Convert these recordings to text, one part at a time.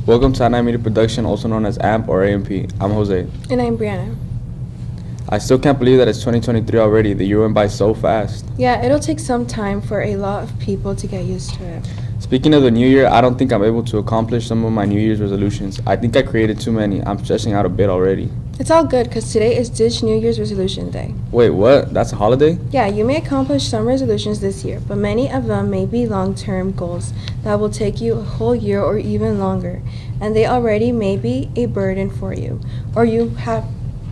Welcome to Anaheim Media Production, also known as AMP or AMP. I'm Jose. And I'm Brianna. I still can't believe that it's 2023 already. The year went by so fast. Yeah, it'll take some time for a lot of people to get used to it. Speaking of the new year, I don't think I'm able to accomplish some of my New Year's resolutions. I think I created too many. I'm stressing out a bit already. It's all good because today is Ditch New Year's Resolution Day. Wait, what? That's a holiday? Yeah, you may accomplish some resolutions this year, but many of them may be long-term goals that will take you a whole year or even longer, and they already may be a burden for you, or you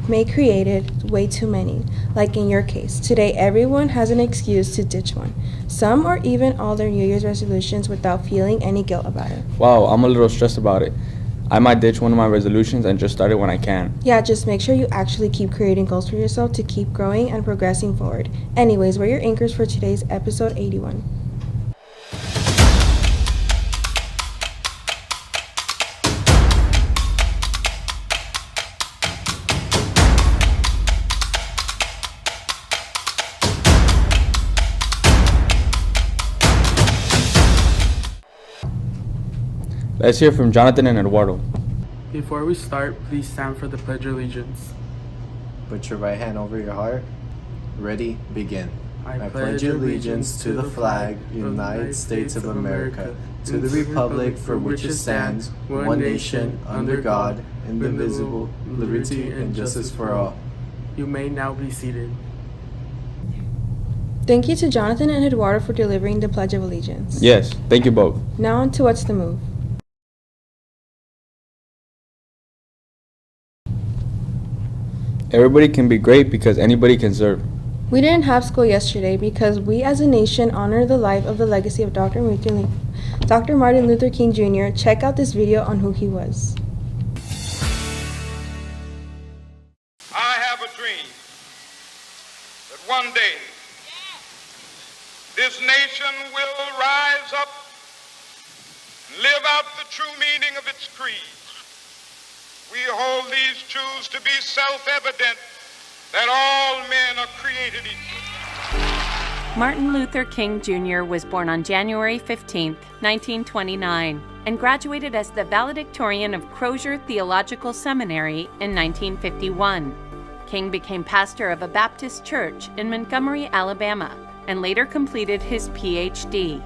may created way too many. Like in your case, today everyone has an excuse to ditch one. Some or even all their New Year's resolutions without feeling any guilt about it. Wow, I'm a little stressed about it. I might ditch one of my resolutions and just start it when I can. Yeah, just make sure you actually keep creating goals for yourself to keep growing and progressing forward. Anyways, we're your anchors for today's episode 81. Let's hear from Jonathan and Eduardo. Before we start, please stand for the Pledge of Allegiance. Put your right hand over your heart. Ready, begin. I pledge allegiance to the flag, United States of America, to the republic for which it stands, one nation, under God, indivisible, liberty and justice for all. You may now be seated. Thank you to Jonathan and Eduardo for delivering the Pledge of Allegiance. Yes, thank you both. Now on to What's the Move. Everybody can be great because anybody can serve. We didn't have school yesterday because we as a nation honor the life of the legacy of Dr. Martin Luther King Jr. Check out this video on who he was. I have a dream that one day this nation will rise up and live out the true meaning of its creed. We hold these truths to be self-evident that all men are created equal. Martin Luther King Jr. was born on January 15, 1929, and graduated as the valedictorian of Crozier Theological Seminary in 1951. King became pastor of a Baptist church in Montgomery, Alabama, and later completed his Ph.D.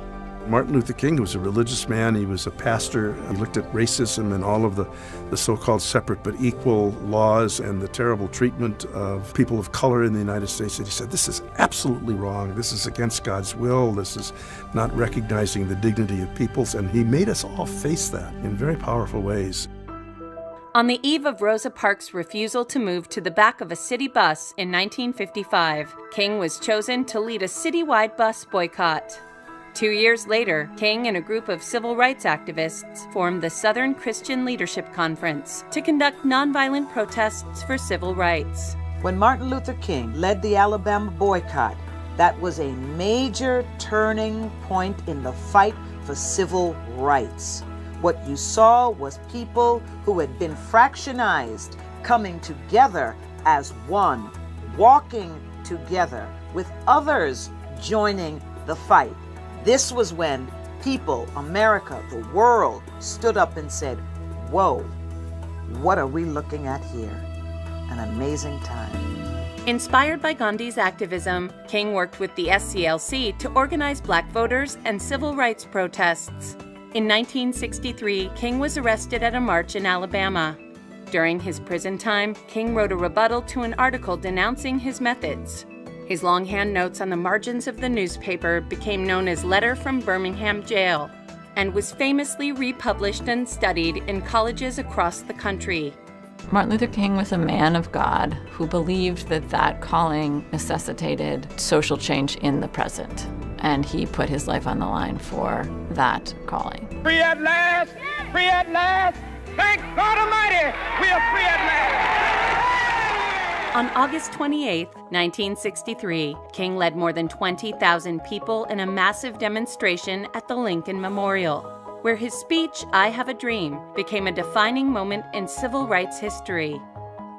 Martin Luther King was a religious man. He was a pastor and looked at racism and all of the so-called separate but equal laws and the terrible treatment of people of color in the United States. And he said, this is absolutely wrong. This is against God's will. This is not recognizing the dignity of peoples. And he made us all face that in very powerful ways. On the eve of Rosa Parks' refusal to move to the back of a city bus in 1955, King was chosen to lead a citywide bus boycott. 2 years later, King and a group of civil rights activists formed the Southern Christian Leadership Conference to conduct nonviolent protests for civil rights. When Martin Luther King led the Alabama boycott, that was a major turning point in the fight for civil rights. What you saw was people who had been fractionized coming together as one, walking together with others joining the fight. This was when people, America, the world, stood up and said, whoa, what are we looking at here? An amazing time. Inspired by Gandhi's activism, King worked with the SCLC to organize black voters and civil rights protests. In 1963, King was arrested at a march in Alabama. During his prison time, King wrote a rebuttal to an article denouncing his methods. His longhand notes on the margins of the newspaper became known as Letter from Birmingham Jail and was famously republished and studied in colleges across the country. Martin Luther King was a man of God who believed that calling necessitated social change in the present, and he put his life on the line for that calling. Free at last! Free at last! Thank God Almighty, we are free at last! On August 28, 1963, King led more than 20,000 people in a massive demonstration at the Lincoln Memorial, where his speech, I Have a Dream, became a defining moment in civil rights history.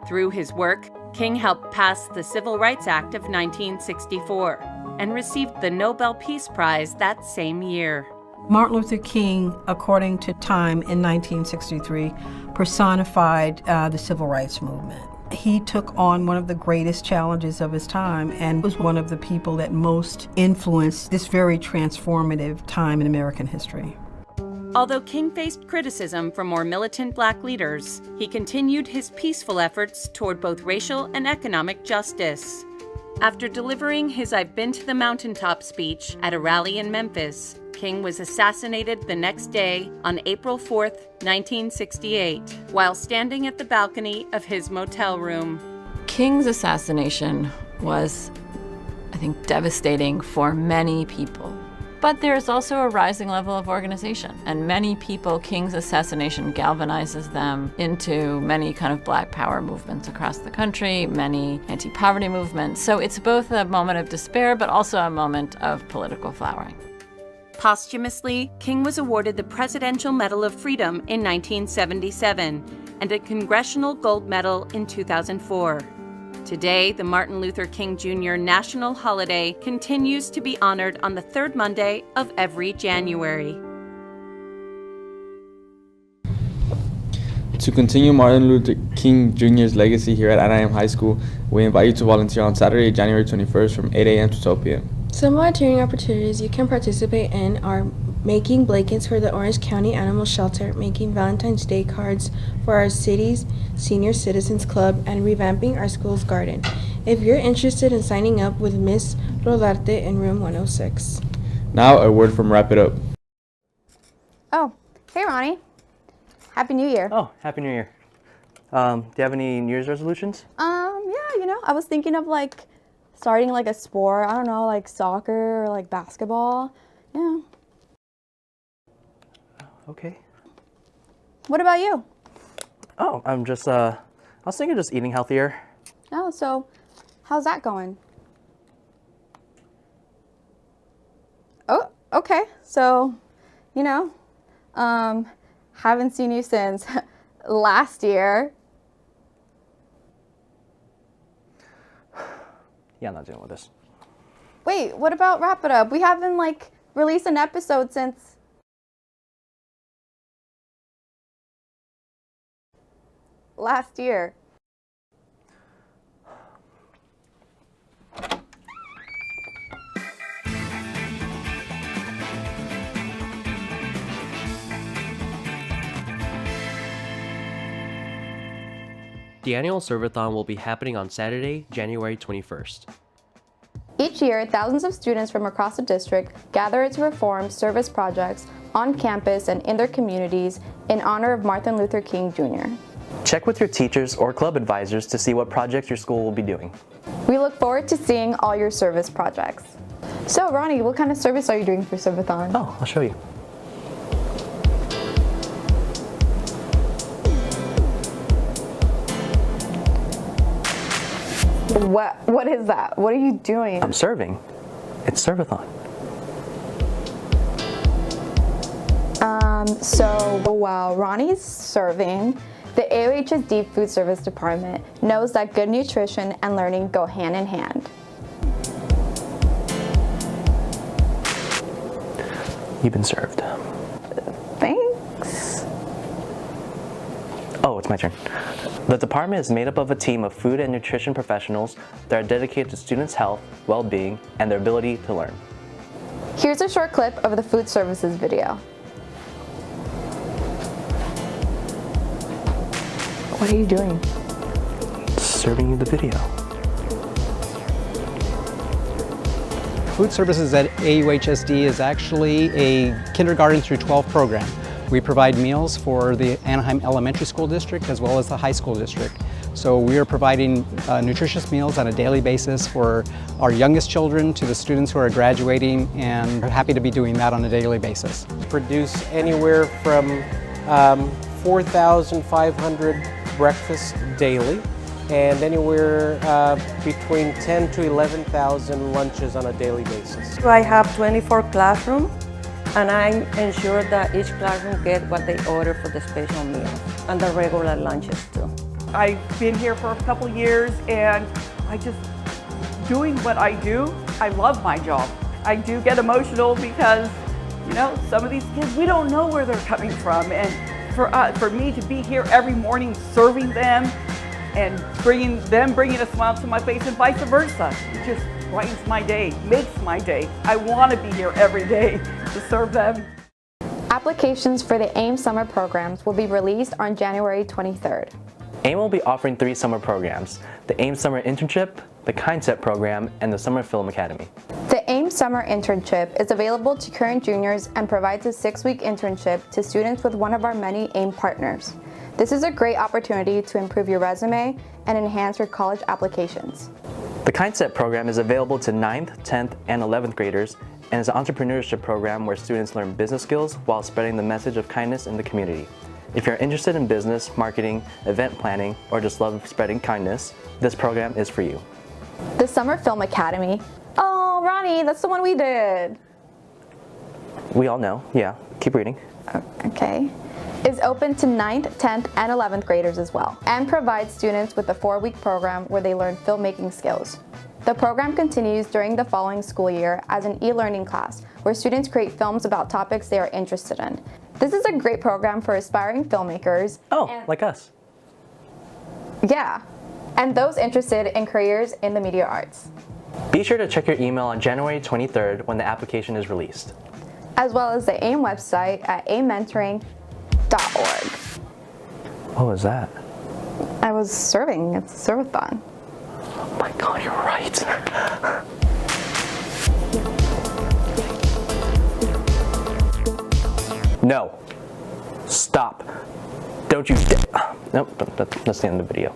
Through his work, King helped pass the Civil Rights Act of 1964 and received the Nobel Peace Prize that same year. Martin Luther King, according to Time in 1963, personified the civil rights movement. He took on one of the greatest challenges of his time and was one of the people that most influenced this very transformative time in American history. Although King faced criticism from more militant Black leaders, he continued his peaceful efforts toward both racial and economic justice. After delivering his I've Been to the Mountaintop speech at a rally in Memphis, King was assassinated the next day on April 4th, 1968, while standing at the balcony of his motel room. King's assassination was, I think, devastating for many people. But there's also a rising level of organization, and many people, King's assassination galvanizes them into many kind of Black power movements across the country, many anti-poverty movements. So it's both a moment of despair, but also a moment of political flowering. Posthumously, King was awarded the Presidential Medal of Freedom in 1977 and a Congressional Gold Medal in 2004. Today, the Martin Luther King Jr. National Holiday continues to be honored on the third Monday of every January. To continue Martin Luther King Jr.'s legacy here at Anaheim High School, we invite you to volunteer on Saturday, January 21st from 8 a.m. to 12 p.m. Some volunteering opportunities you can participate in are making blankets for the Orange County Animal Shelter, making Valentine's Day cards for our city's Senior Citizens Club, and revamping our school's garden. If you're interested in signing up with Miss Rodarte in room 106. Now, a word from Wrap It Up. Oh, hey Ronnie. Happy New Year. Oh, Happy New Year. Do you have any New Year's resolutions? Yeah, I was thinking of starting a sport. I don't know, like soccer or basketball. Yeah. Okay. What about you? Oh, I'm just, I was thinking just eating healthier. Oh, so how's that going? Oh, okay. So, haven't seen you since last year. Yeah, I'm not dealing with this. Wait, what about Wrap It Up? We haven't released an episode since last year. The annual Servathon will be happening on Saturday, January 21st. Each year, thousands of students from across the district gather to perform service projects on campus and in their communities in honor of Martin Luther King Jr. Check with your teachers or club advisors to see what projects your school will be doing. We look forward to seeing all your service projects. So, Ronnie, what kind of service are you doing for Servathon? Oh, I'll show you. What is that? What are you doing? I'm serving. It's Servathon. So while Ronnie's serving, the AOHSD Food Service Department knows that good nutrition and learning go hand in hand. You've been served. Thanks. Oh, it's my turn. The department is made up of a team of food and nutrition professionals that are dedicated to students' health, well-being, and their ability to learn. Here's a short clip of the food services video. What are you doing? Serving you the video. Food services at AUHSD is actually a kindergarten through 12 program. We provide meals for the Anaheim Elementary School District as well as the high school district. So we are providing nutritious meals on a daily basis for our youngest children to the students who are graduating, and we're happy to be doing that on a daily basis. We produce anywhere from 4,500 breakfasts daily and anywhere between 10 to 11,000 lunches on a daily basis. I have 24 classrooms, and I ensure that each classroom get what they order for the special meals and the regular lunches too. I've been here for a couple years, and doing what I do, I love my job. I do get emotional because You know, some of these kids, we don't know where they're coming from. And for me to be here every morning serving them and bringing a smile to my face and vice versa, it just brightens my day, makes my day. I want to be here every day to serve them. Applications for the AIM summer programs will be released on January 23rd. AIM will be offering 3 summer programs: the AIM Summer Internship, the KindSet program, and the Summer Film Academy. The AIM Summer Internship is available to current juniors and provides a 6-week internship to students with one of our many AIM partners. This is a great opportunity to improve your resume and enhance your college applications. The KindSet program is available to 9th, 10th, and 11th graders and is an entrepreneurship program where students learn business skills while spreading the message of kindness in the community. If you're interested in business, marketing, event planning, or just love spreading kindness, this program is for you. The Summer Film Academy. Oh, Ronnie, that's the one we did. We all know, yeah. Keep reading. Okay. Is open to 9th, 10th, and 11th graders as well, and provides students with a 4-week program where they learn filmmaking skills. The program continues during the following school year as an e-learning class where students create films about topics they are interested in. This is a great program for aspiring filmmakers. Like us. Yeah, and those interested in careers in the media arts. Be sure to check your email on January 23rd when the application is released. As well as the AIM website at aimmentoring.org. What was that? I was serving. It's a serve-a-thon. Oh my God, you're right. No. Stop. Don't you Nope, that's the end of the video.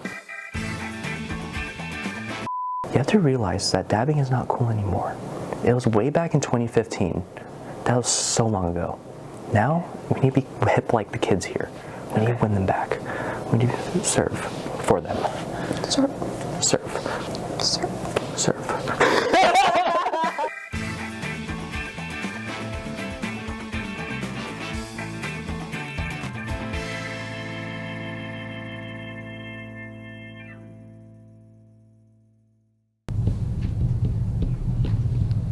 You have to realize that dabbing is not cool anymore. It was way back in 2015. That was so long ago. Now, we need to be hip like the kids here. We need to win them back. We need to serve for them. Serve. Serve. Serve. Serve.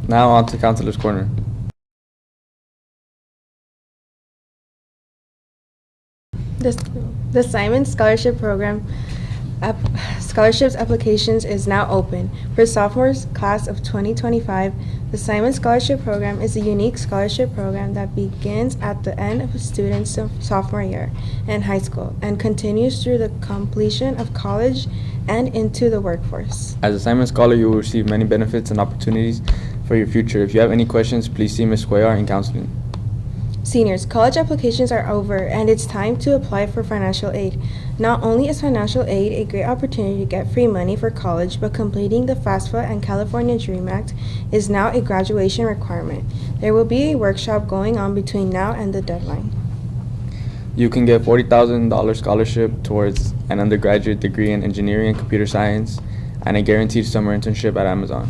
Now on to Counselor's Corner. The Simon Scholarship Program scholarships applications is now open. For sophomores class of 2025, the Simon Scholarship Program is a unique scholarship program that begins at the end of a student's sophomore year in high school and continues through the completion of college and into the workforce. As a Simon Scholar, you will receive many benefits and opportunities for your future. If you have any questions, please see Ms. Cuellar in counseling. Seniors, college applications are over and it's time to apply for financial aid. Not only is financial aid a great opportunity to get free money for college, but completing the FAFSA and California DREAM Act is now a graduation requirement. There will be a workshop going on between now and the deadline. You can get $40,000 scholarship towards an undergraduate degree in engineering and computer science and a guaranteed summer internship at Amazon.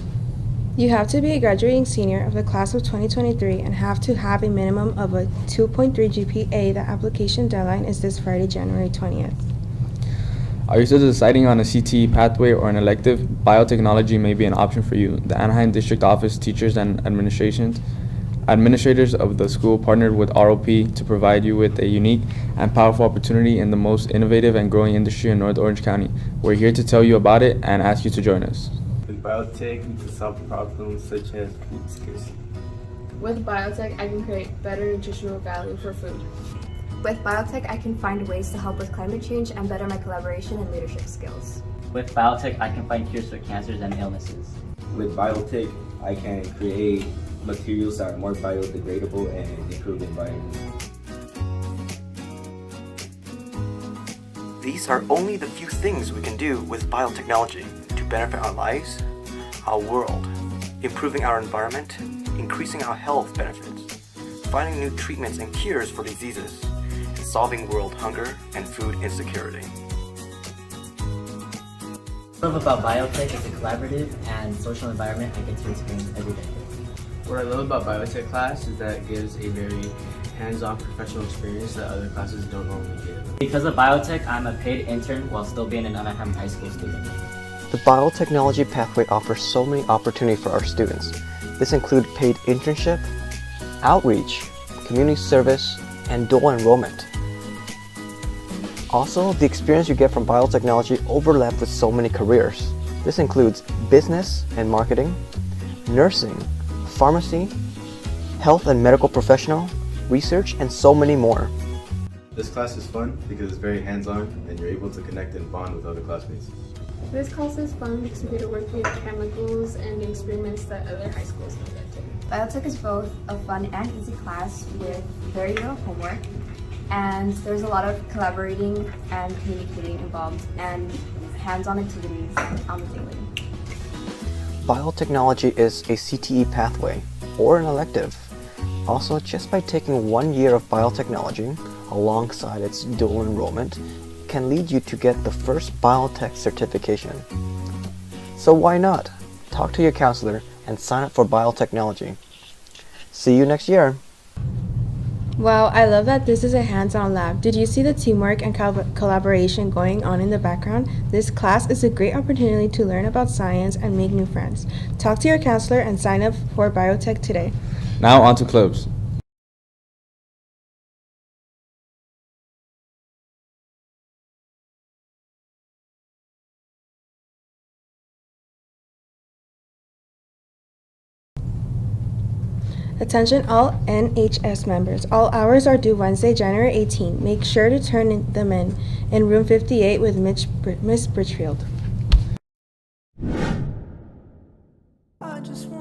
You have to be a graduating senior of the class of 2023 and have to have a minimum of a 2.3 GPA. The application deadline is this Friday, January 20th. Are you still deciding on a CTE pathway or an elective? Biotechnology may be an option for you. The Anaheim District Office teachers and administrators of the school partnered with ROP to provide you with a unique and powerful opportunity in the most innovative and growing industry in North Orange County. We're here to tell you about it and ask you to join us. With biotech, we can solve problems such as food scarcity. With biotech, I can create better nutritional value for food. With biotech, I can find ways to help with climate change and better my collaboration and leadership skills. With biotech, I can find cures for cancers and illnesses. With biotech, I can create materials that are more biodegradable and improve the environment. These are only the few things we can do with biotechnology to benefit our lives, our world, improving our environment, increasing our health benefits, finding new treatments and cures for diseases, and solving world hunger and food insecurity. What I love about biotech is a collaborative and social environment I get to experience every day. What I love about biotech class is that it gives a very hands-on professional experience that other classes don't normally give. Because of biotech, I'm a paid intern while still being an Anaheim high school student. The biotechnology pathway offers so many opportunities for our students. This includes paid internship, outreach, community service, and dual enrollment. Also, the experience you get from biotechnology overlaps with so many careers. This includes business and marketing, nursing, pharmacy, health and medical professional, research, and so many more. This class is fun because it's very hands-on and you're able to connect and bond with other classmates. This class is fun because we get to work with chemicals and experiments that other high schools don't get to. Biotech is both a fun and easy class with very little homework, and there's a lot of collaborating and communicating involved and hands-on activities on the daily. Biotechnology is a CTE pathway or an elective. Also, just by taking 1 year of biotechnology alongside its dual enrollment can lead you to get the first biotech certification. So why not? Talk to your counselor and sign up for biotechnology. See you next year. Wow, I love that this is a hands-on lab. Did you see the teamwork and collaboration going on in the background? This class is a great opportunity to learn about science and make new friends. Talk to your counselor and sign up for biotech today. Now on to clubs. Attention all NHS members. All hours are due Wednesday, January 18. Make sure to turn them in room 58 with Miss Bridgefield.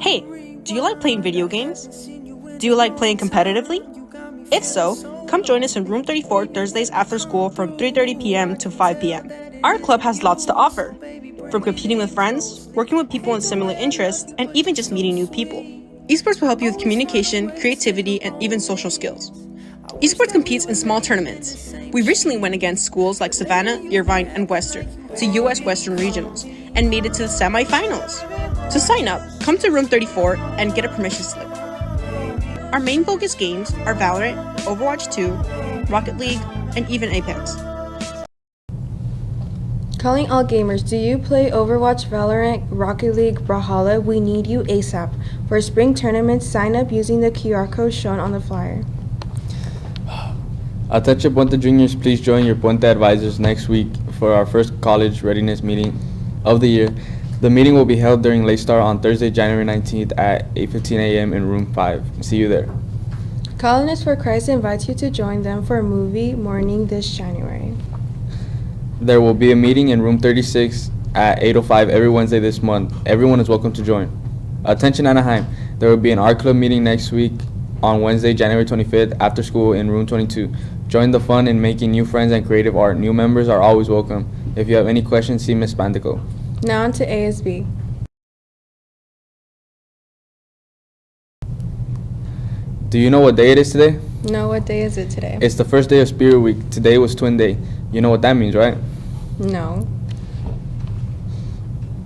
Hey, do you like playing video games? Do you like playing competitively? If so, come join us in room 34 Thursdays after school from 3:30 p.m. to 5 p.m. Our club has lots to offer, from competing with friends, working with people with similar interests, and even just meeting new people. Esports will help you with communication, creativity, and even social skills. Esports competes in small tournaments. We recently went against schools like Savannah, Irvine, and Western to U.S. Western Regionals and made it to the semifinals. To sign up, come to room 34 and get a permission slip. Our main focus games are Valorant, Overwatch 2, Rocket League, and even Apex. Calling all gamers, do you play Overwatch, Valorant, Rocket League, Brawlhalla? We need you ASAP. For spring tournaments, sign up using the QR code shown on the flyer. Attention Puente Juniors, please join your Puente advisors next week for our first college readiness meeting of the year. The meeting will be held during Late Star on Thursday, January 19th at 8:15 a.m. in room 5. See you there. Colonists for Christ invites you to join them for a movie morning this January. There will be a meeting in room 36 at 8:05 every Wednesday this month. Everyone is welcome to join. Attention Anaheim, there will be an art club meeting next week on Wednesday, January 25th after school in room 22. Join the fun in making new friends and creative art. New members are always welcome. If you have any questions, see Ms. Bandico. Now on to ASB. Do you know what day it is today? No, what day is it today? It's the first day of Spirit Week. Today was Twin Day. You know what that means, right? No.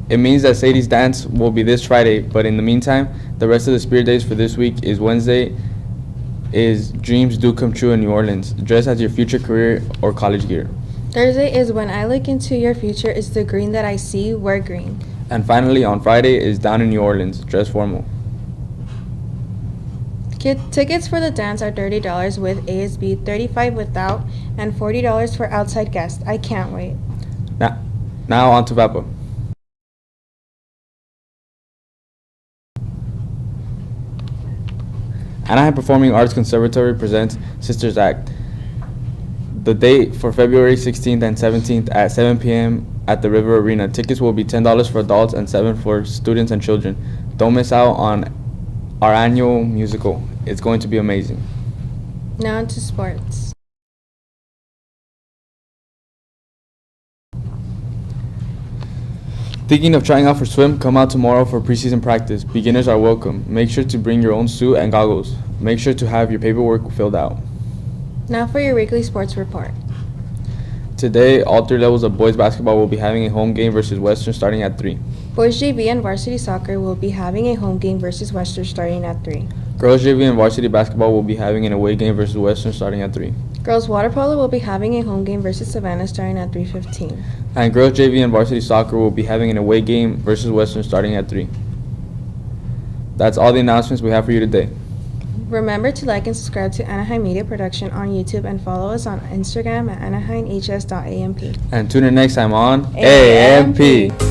It means that Sadie's dance will be this Friday, but in the meantime, the rest of the Spirit Days for this week is Wednesday is Dreams Do Come True in New Orleans. Dress as your future career or college gear. Thursday is When I Look Into Your Future Is the Green That I See, Wear Green. And finally, on Friday is Down in New Orleans. Dress formal. Tickets for the dance are $30 with ASB, $35 without, and $40 for outside guests. I can't wait. Now on to VAPA. Anaheim Performing Arts Conservatory presents Sisters Act. The date for February 16th and 17th at 7 p.m. at the River Arena. Tickets will be $10 for adults and $7 for students and children. Don't miss out on our annual musical. It's going to be amazing. Now on to sports. Thinking of trying out for swim? Come out tomorrow for preseason practice. Beginners are welcome. Make sure to bring your own suit and goggles. Make sure to have your paperwork filled out. Now for your weekly sports report. Today, all 3 levels of boys basketball will be having a home game versus Western starting at 3. Boys JV and varsity soccer will be having a home game versus Western starting at 3. Girls JV and varsity basketball will be having an away game versus Western starting at 3. Girls water polo will be having a home game versus Savannah starting at 3:15. And girls JV and varsity soccer will be having an away game versus Western starting at 3. That's all the announcements we have for you today. Remember to like and subscribe to Anaheim Media Production on YouTube and follow us on Instagram at AnaheimHS.amp. And tune in next time on AMP.